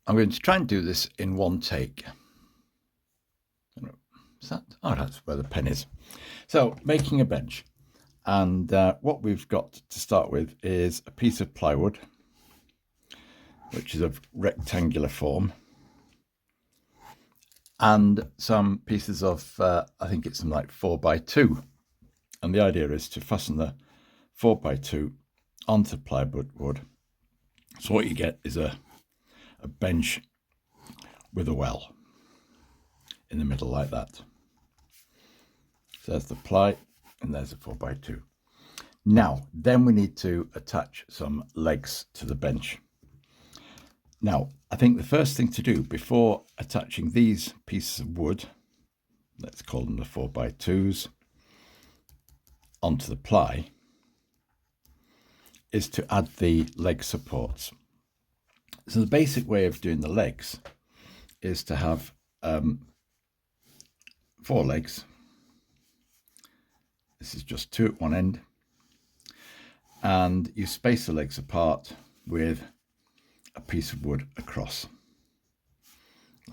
I'm going to try and do this in one take. Is that? Oh, that's where the pen is. So, making a bench. And what we've got to start with is a piece of plywood, which is of rectangular form, and some pieces of, I think it's some like 4x2. And the idea is to fasten the 4x2 onto plywood. So what you get is a bench with a well in the middle like that. So there's the ply and there's a 4x2. Now, then we need to attach some legs to the bench. Now, I think the first thing to do before attaching these pieces of wood, let's call them the 4x2s, onto the ply, is to add the leg supports. So the basic way of doing the legs is to have 4 legs. This is just 2 at one end, and you space the legs apart with a piece of wood across,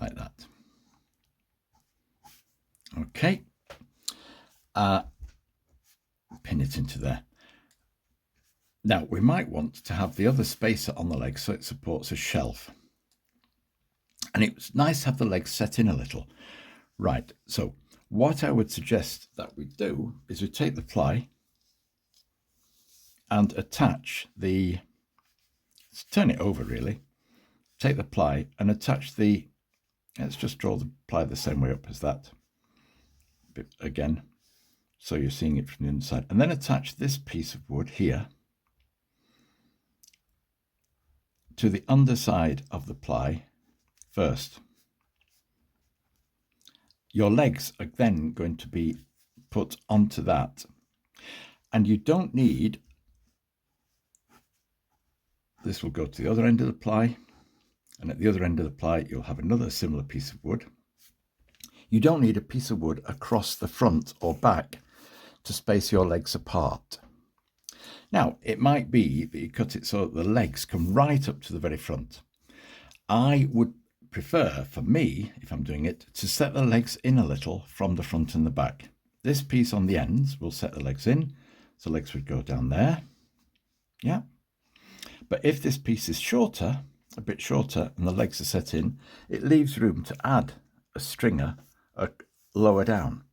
like that. Okay, pin it into there. Now, we might want to have the other spacer on the leg so it supports a shelf. And it's nice to have the legs set in a little. Right, so what I would suggest that we do is we take the ply and attach the, let's turn it over really, take the ply and attach the, let's just draw the ply the same way up as that, bit again, so you're seeing it from the inside, and then attach this piece of wood here to the underside of the ply first. Your legs are then going to be put onto that, and you don't need, this will go to the other end of the ply, and at the other end of the ply you'll have another similar piece of wood. You don't need a piece of wood across the front or back to space your legs apart. Now, it might be that you cut it so that the legs come right up to the very front. I would prefer, for me, if I'm doing it, to set the legs in a little from the front and the back. This piece on the ends will set the legs in, so legs would go down there. Yeah. But if this piece is shorter, a bit shorter, and the legs are set in, it leaves room to add a stringer lower down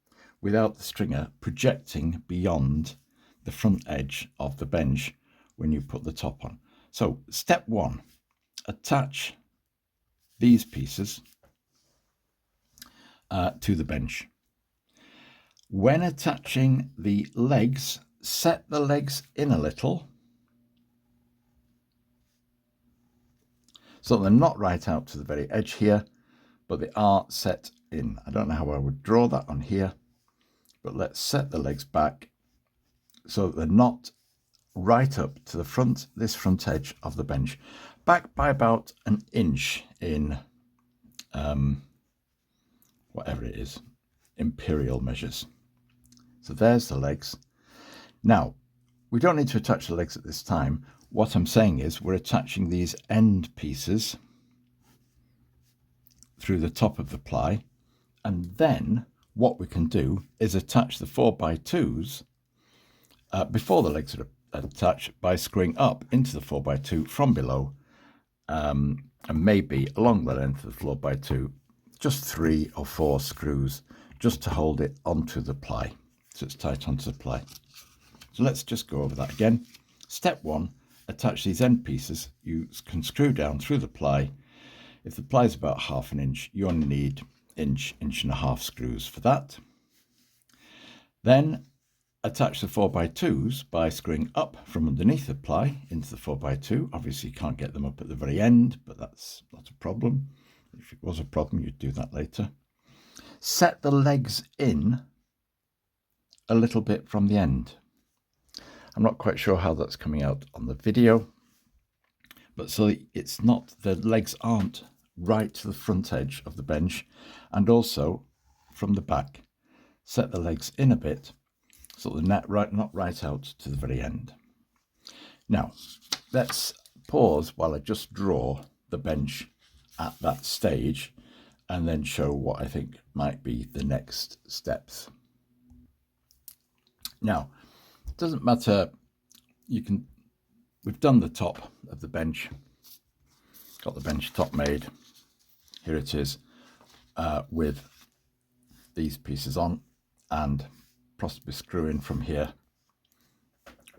without the stringer projecting beyond the front edge of the bench when you put the top on. So step 1, attach these pieces to the bench. When attaching the legs, set the legs in a little so they're not right out to the very edge here, but they are set in. I don't know how I would draw that on here, but let's set the legs back so that they're not right up to the front, this front edge of the bench, back by about an inch in whatever it is, imperial measures. So there's the legs. Now, we don't need to attach the legs at this time. What I'm saying is we're attaching these end pieces through the top of the ply, and then what we can do is attach the 4x2s before the legs are attached by screwing up into the 4x2 from below, and maybe along the length of the 4x2, just 3 or 4 screws just to hold it onto the ply, so it's tight onto the ply. So let's just go over that again. Step 1, attach these end pieces. You can screw down through the ply. If the ply is about 1/2 inch, you only need inch and a half screws for that. Then attach the 4x2s by screwing up from underneath the ply into the 4x2. Obviously you can't get them up at the very end, but that's not a problem. If it was a problem, you'd do that later. Set the legs in a little bit from the end. I'm not quite sure how that's coming out on the video, but so it's not, the legs aren't right to the front edge of the bench, and also from the back. Set the legs in a bit so they're not right out to the very end. Now, let's pause while I just draw the bench at that stage and then show what I think might be the next steps. Now, it doesn't matter, we've done the top of the bench, got the bench top made. Here it is with these pieces on and possibly screw in from here.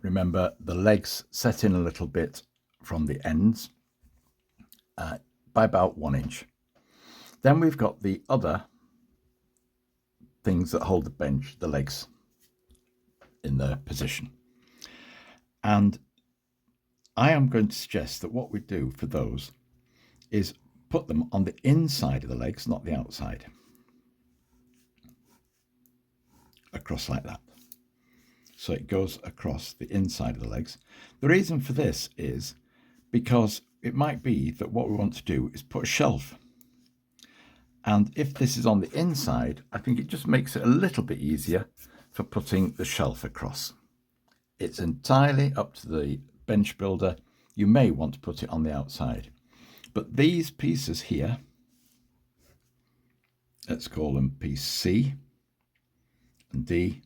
Remember, the legs set in a little bit from the ends by about 1 inch. Then we've got the other things that hold the bench, the legs, in their position. And I am going to suggest that what we do for those is put them on the inside of the legs, not the outside. Across like that. So it goes across the inside of the legs. The reason for this is because it might be that what we want to do is put a shelf. And if this is on the inside, I think it just makes it a little bit easier for putting the shelf across. It's entirely up to the bench builder. You may want to put it on the outside. But these pieces here, let's call them piece C and D,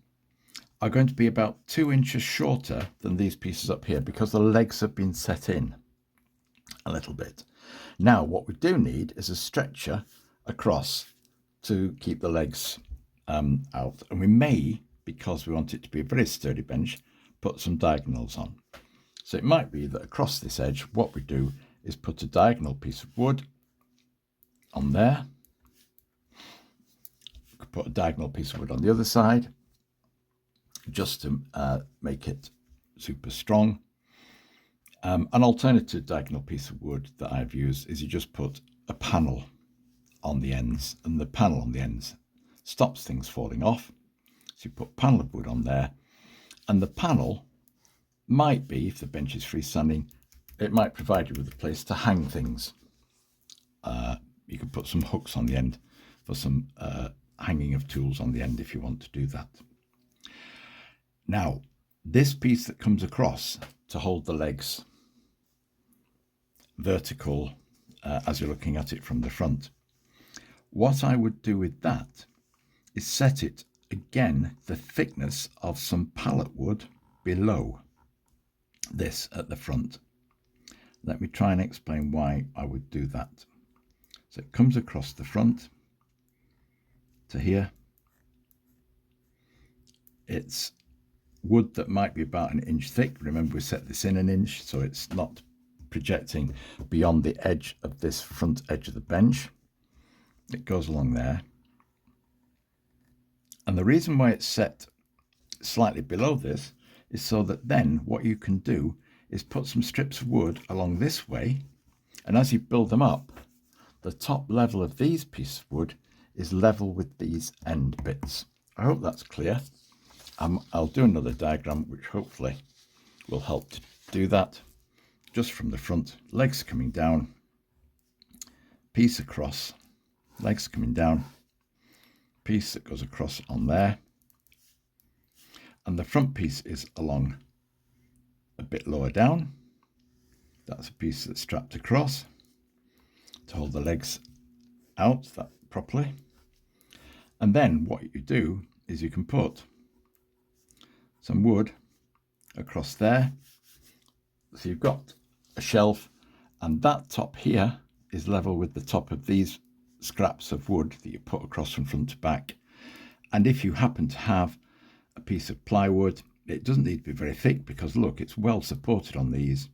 are going to be about 2 inches shorter than these pieces up here because the legs have been set in a little bit. Now, what we do need is a stretcher across to keep the legs out. And we may, because we want it to be a very sturdy bench, put some diagonals on. So it might be that across this edge, what we do is put a diagonal piece of wood on there. We could put a diagonal piece of wood on the other side, just to make it super strong. An alternative diagonal piece of wood that I've used is you just put a panel on the ends, and the panel on the ends stops things falling off. So you put a panel of wood on there, and the panel might be, if the bench is freestanding, it might provide you with a place to hang things. You could put some hooks on the end for some hanging of tools on the end if you want to do that. Now, this piece that comes across to hold the legs vertical as you're looking at it from the front, what I would do with that is set it again the thickness of some pallet wood below this at the front. Let me try and explain why I would do that. So it comes across the front to here. It's wood that might be about 1 inch thick. Remember, we set this in 1 inch, so it's not projecting beyond the edge of this front edge of the bench. It goes along there. And the reason why it's set slightly below this is so that then what you can do is put some strips of wood along this way, and as you build them up, the top level of these pieces of wood is level with these end bits. I hope that's clear. I'll do another diagram which hopefully will help to do that. Just from the front, legs coming down, piece across, legs coming down, piece that goes across on there, and the front piece is along a bit lower down. That's a piece that's strapped across to hold the legs out that properly. And then what you do is you can put some wood across there. So you've got a shelf, and that top here is level with the top of these scraps of wood that you put across from front to back. And if you happen to have a piece of plywood, it doesn't need to be very thick because look, it's well supported on these.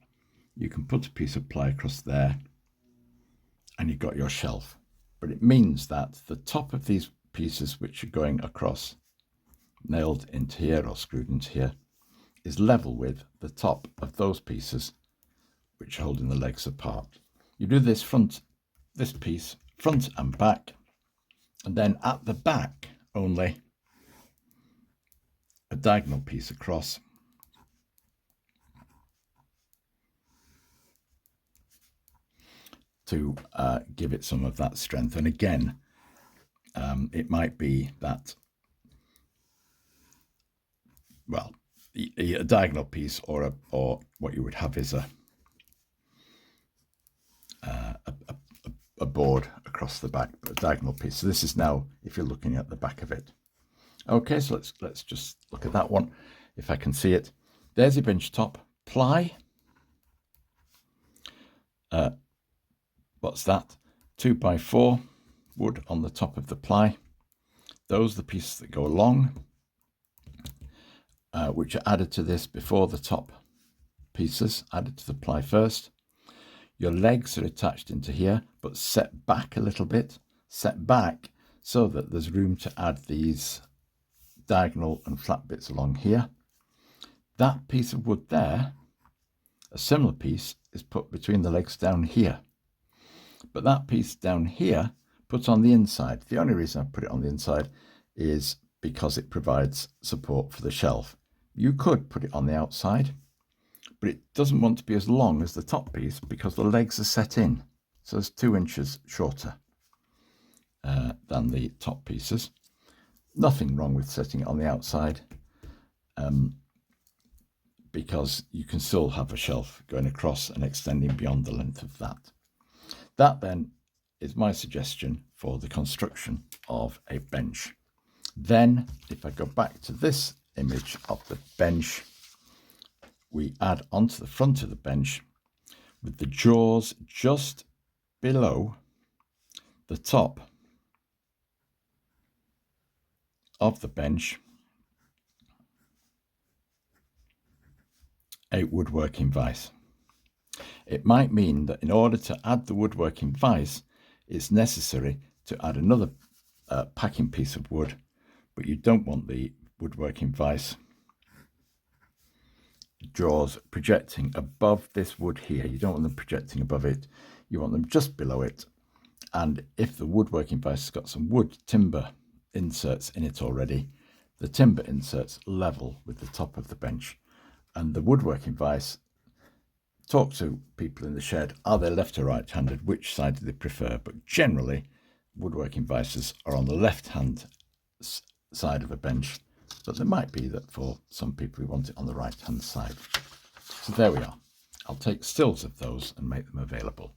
You can put a piece of ply across there and you've got your shelf. But it means that the top of these pieces which are going across, nailed into here or screwed into here, is level with the top of those pieces which are holding the legs apart. You do this piece front and back, and then at the back only a diagonal piece across to give it some of that strength. And again, it might be that, well, a diagonal piece or what you would have is a a board across the back, but a diagonal piece. So this is now, if you're looking at the back of it. Okay, so let's just look at that one, if I can see it. There's your bench top. Ply. What's that? 2x4 wood on the top of the ply. Those are the pieces that go along, which are added to this before the top pieces, added to the ply first. Your legs are attached into here, but set back a little bit, set back so that there's room to add these diagonal and flat bits along here. That piece of wood there, a similar piece, is put between the legs down here. But that piece down here, put on the inside. The only reason I put it on the inside is because it provides support for the shelf. You could put it on the outside, but it doesn't want to be as long as the top piece because the legs are set in. So it's 2 inches shorter than the top pieces. Nothing wrong with setting it on the outside, because you can still have a shelf going across and extending beyond the length of that. That then is my suggestion for the construction of a bench. Then, if I go back to this image of the bench, we add onto the front of the bench with the jaws just below the top of the bench a woodworking vise. It might mean that in order to add the woodworking vise, it's necessary to add another packing piece of wood, but you don't want the woodworking vise jaws projecting above this wood here. You don't want them projecting above it. You want them just below it. And if the woodworking vise has got some wood timber inserts in it already, the timber inserts level with the top of the bench. And the woodworking vise, talk to people in the shed, are they left or right-handed, which side do they prefer? But generally, woodworking vises are on the left-hand side of a bench, but there might be that for some people who want it on the right-hand side. So there we are. I'll take stills of those and make them available.